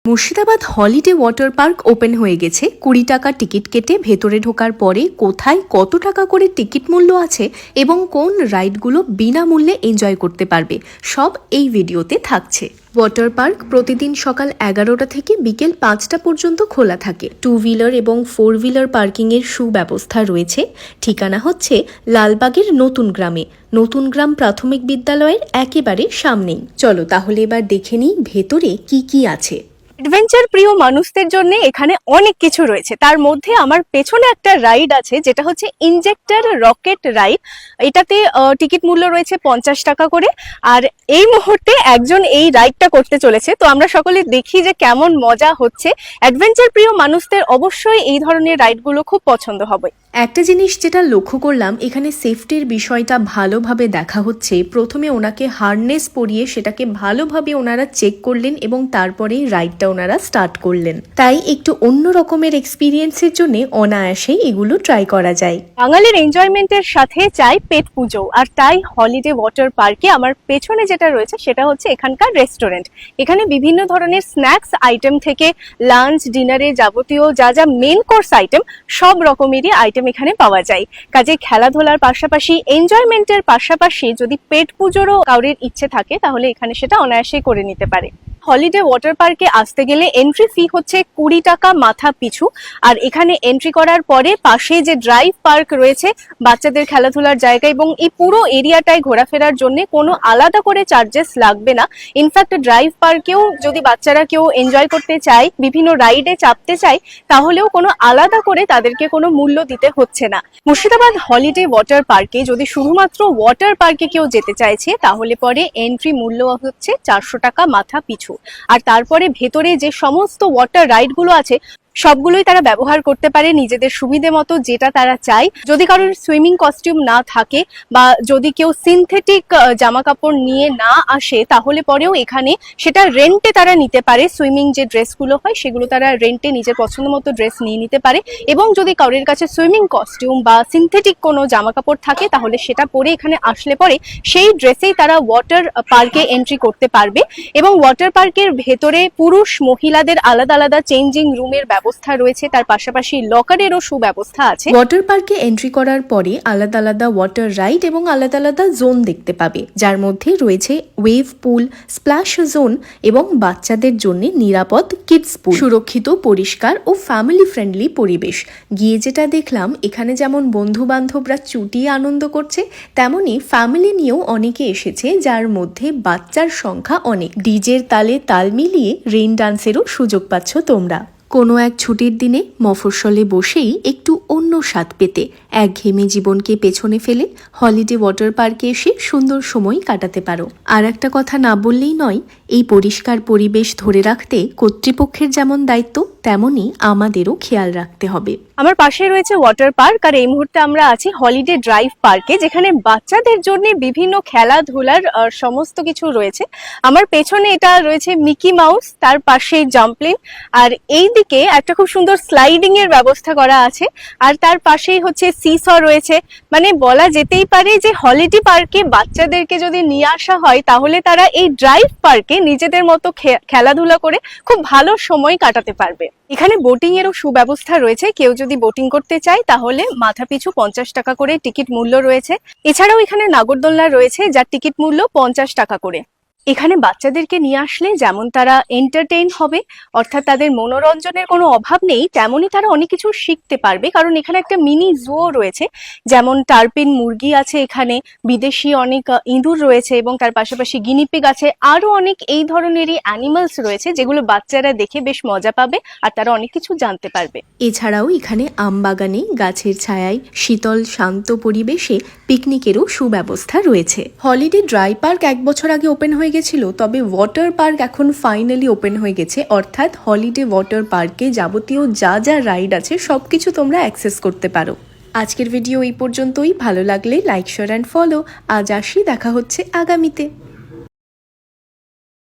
Murshidabad holiday water park open হয়ে গেছে। 20 টাকা টিকিট কেটে ভেতরে ঢোকার পরে কোথায় কত টাকা করে টিকিট মূল্য আছে এবং কোন রাইডগুলো বিনামূল্যে এনজয় করতে পারবে সব এই ভিডিওতে থাকছে। ওয়াটার পার্ক প্রতিদিন সকাল 11টা থেকে বিকেল 5টা পর্যন্ত খোলা থাকে। 2 হুইলার এবং 4 হুইলার পার্কিংয়ের সুব্যবস্থা রয়েছে। ঠিকানা হচ্ছে লালবাগের নতুন গ্রামে, নতুন গ্রাম প্রাথমিক বিদ্যালয়ের একেবারে সামনেই। চলো তাহলে এবার দেখে নিই ভেতরে কি কি আছে। অ্যাডভেঞ্চার প্রিয় মানুষদের জন্য এখানে অনেক কিছু রয়েছে। তার মধ্যে আমার পেছনে একটা রাইড আছে যেটা হচ্ছে ইনজেক্টর রকেট রাইড। এটাতে টিকিট মূল্য রয়েছে 50 টাকা করে। আর এই মুহূর্তে একজন এই রাইডটা করতে চলেছে, তো আমরা সকলে দেখি যে কেমন মজা হচ্ছে। অ্যাডভেঞ্চার প্রিয় মানুষদের অবশ্যই এই ধরনের রাইডগুলো খুব পছন্দ হবে। একটা জিনিস যেটা লক্ষ্য করলাম, এখানে সেফটির বিষয়টা ভালোভাবে দেখা হচ্ছে। প্রথমে ওনাকে হারনেস পরিয়ে সেটাকে ভালোভাবে ওনারা চেক করলেন এবং তারপরেই রাইডটা ওনারা স্টার্ট করলেন। তাই একটু অন্য রকমের এক্সপিরিয়েন্সের জন্য অনায়াসেই এগুলো ট্রাই করা যায়। বাঙালির এনজয়মেন্টের সাথে চাই পেট পুজো, আর তাই হলিডে ওয়াটার পার্কে আমার পেছনে যেটা রয়েছে সেটা হচ্ছে এখানকার রেস্টুরেন্ট। এখানে বিভিন্ন ধরনের স্ন্যাক্স আইটেম থেকে লাঞ্চ ডিনারে যাবতীয় যা যা মেন কোর্স আইটেম সব রকমেরই আইটেম এখানে পাওয়া যায়। কাজে খেলাধুলার পাশাপাশি এনজয়মেন্টের পাশাপাশি যদি পেট পুজোরও কাউরির ইচ্ছে থাকে তাহলে এখানে সেটা অনায়াসেই করে নিতে পারে। হলিডে ওয়াটার পার্কে আসতে গেলে এন্ট্রি ফি হচ্ছে 20 টাকা মাথা পিছু। আর এখানে এন্ট্রি করার পরে পাশে যে ড্রাইভ পার্ক রয়েছে বাচ্চাদের খেলাধুলার জায়গা, এবং এই পুরো এরিয়াটায় ঘোরাফেরার জন্য কোনো আলাদা করে চার্জেস লাগবে না। ইনফ্যাক্ট ড্রাইভ পার্কেও যদি বাচ্চারা কেউ এনজয় করতে চায়, বিভিন্ন রাইডে চাপতে চায়, তাহলেও কোনো আলাদা করে তাদেরকে কোনো মূল্য দিতে হচ্ছে না। মুর্শিদাবাদ হলিডে ওয়াটার পার্কে যদি শুধুমাত্র ওয়াটার পার্কে কেউ যেতে চাইছে তাহলে পরে এন্ট্রি মূল্য হচ্ছে 400 টাকা মাথা পিছু। আর তারপরে ভেতরে যে সমস্ত ওয়াটার রাইডগুলো আছে সবগুলোই তারা ব্যবহার করতে পারে নিজেদের সুবিধে মতো, যেটা তারা চায়। যদি কারোর সুইমিং কস্টিউম না থাকে বা যদি কেউ সিনথেটিক জামা কাপড় নিয়ে না আসে তাহলে পরেও এখানে সেটা রেন্টে তারা নিতে পারে। সুইমিং যে ড্রেসগুলো হয় সেগুলো তারা রেন্টে নিজের পছন্দ মতো ড্রেস নিয়ে নিতে পারে। এবং যদি কারোর কাছে সুইমিং কস্টিউম বা সিনথেটিক কোনো জামা কাপড় থাকে তাহলে সেটা পরে এখানে আসলে পরে সেই ড্রেসেই তারা ওয়াটার পার্কে এন্ট্রি করতে পারবে। এবং ওয়াটার পার্কের ভেতরে পুরুষ মহিলাদের আলাদা আলাদা চেঞ্জিং রুমের ব্যবস্থা রয়েছে, তার পাশাপাশি লকারেরও সুব্যবস্থা আছে। ওয়াটার পার্কে এন্ট্রি করার পরে আলাদা আলাদা ওয়াটার রাইড এবং আলাদা আলাদা জোন দেখতে পাবে, যার মধ্যে রয়েছে ওয়েভ পুল, স্প্ল্যাশ জোন এবং বাচ্চাদের জন্য নিরাপদ কিডস পুল। সুরক্ষিত, পরিষ্কার ও ফ্যামিলি ফ্রেন্ডলি পরিবেশ। গিয়ে যেটা দেখলাম, এখানে যেমন বন্ধু বান্ধবরা চুটিয়ে আনন্দ করছে, তেমনি ফ্যামিলি নিয়েও অনেকে এসেছে, যার মধ্যে বাচ্চার সংখ্যা অনেক। ডিজের তালে তাল মিলিয়ে রেইন ডান্সেরও সুযোগ পাচ্ছ তোমরা। কোনো এক ছুটির দিনে মফস্বলে বসেই একটু অন্য স্বাদ পেতে, একঘেয়েমি জীবনকে পেছনে ফেলে হলিডে ওয়াটার পার্কে এসে সুন্দর সময় কাটাতে পারো। আর একটা কথা না বললেই নয়, এই পরিষ্কার পরিবেশ ধরে রাখতে কর্তৃপক্ষের যেমন দায়িত্ব তেমনই আমাদেরও খেয়াল রাখতে হবে। আমার পাশে রয়েছে ওয়াটার পার্ক, আর এই মুহূর্তে আমরা আছি হলিডে ড্রাইভ পার্কে, যেখানে বাচ্চাদের জন্য বিভিন্ন খেলাধুলার সমস্ত কিছু রয়েছে। আমার পেছনে এটা রয়েছে মিকি মাউস, তার পাশে জাম্পলিন, আর এই দিকে একটা খুব সুন্দর স্লাইডিং এর ব্যবস্থা করা আছে। আর তার পাশেই হচ্ছে সিস রয়েছে। মানে বলা যেতেই পারে যে হলিডে পার্কে বাচ্চাদেরকে যদি নিয়ে আসা হয় তাহলে তারা এই ড্রাইভ পার্কে নিজেদের মতো খেলাধুলা করে খুব ভালো সময় কাটাতে পারবে। এখানে বোটিং এরও সুব্যবস্থা রয়েছে। কেউ যদি বোটিং করতে চায় তাহলে মাথা পিছু 50 টাকা করে টিকিট মূল্য রয়েছে। এছাড়াও এখানে নাগরদোলনা রয়েছে, যার টিকিট মূল্য 50 টাকা করে। এখানে বাচ্চাদেরকে নিয়ে আসলে যেমন তারা এন্টারটেইন হবে, অর্থাৎ তাদের মনোরঞ্জনের কোনো অভাব নেই, তেমনই তারা অনেক কিছু শিখতে পারবে। কারণ এখানে একটা মিনি জুও রয়েছে, যেমন টার্পিন মুরগি আছে, এখানে বিদেশি অনেক ইঁদুর রয়েছে এবং তার পাশাপাশি গিনিপিগ আছে। আরো অনেক এই ধরনেরই অ্যানিমালস রয়েছে যেগুলো বাচ্চারা দেখে বেশ মজা পাবে আর তারা অনেক কিছু জানতে পারবে। এছাড়াও এখানে আমবাগানে গাছের ছায়ায় শীতল শান্ত পরিবেশে পিকনিকেরও সুব্যবস্থা রয়েছে। হলিডে ড্রাই পার্ক 1 বছর আগে ওপেন হয়ে গেছিল, তবে ওয়াটার পার্ক এখন ফাইনালি ওপেন হয়ে গেছে। অর্থাৎ হলিডে ওয়াটার পার্কে যাবতীয় যা যা রাইড আছে সবকিছু তোমরা অ্যাক্সেস করতে পারো। আজকের ভিডিও এই পর্যন্তই। ভালো লাগলে লাইক, শেয়ার অ্যান্ড ফলো। আজ আসি, দেখা হচ্ছে আগামীতে।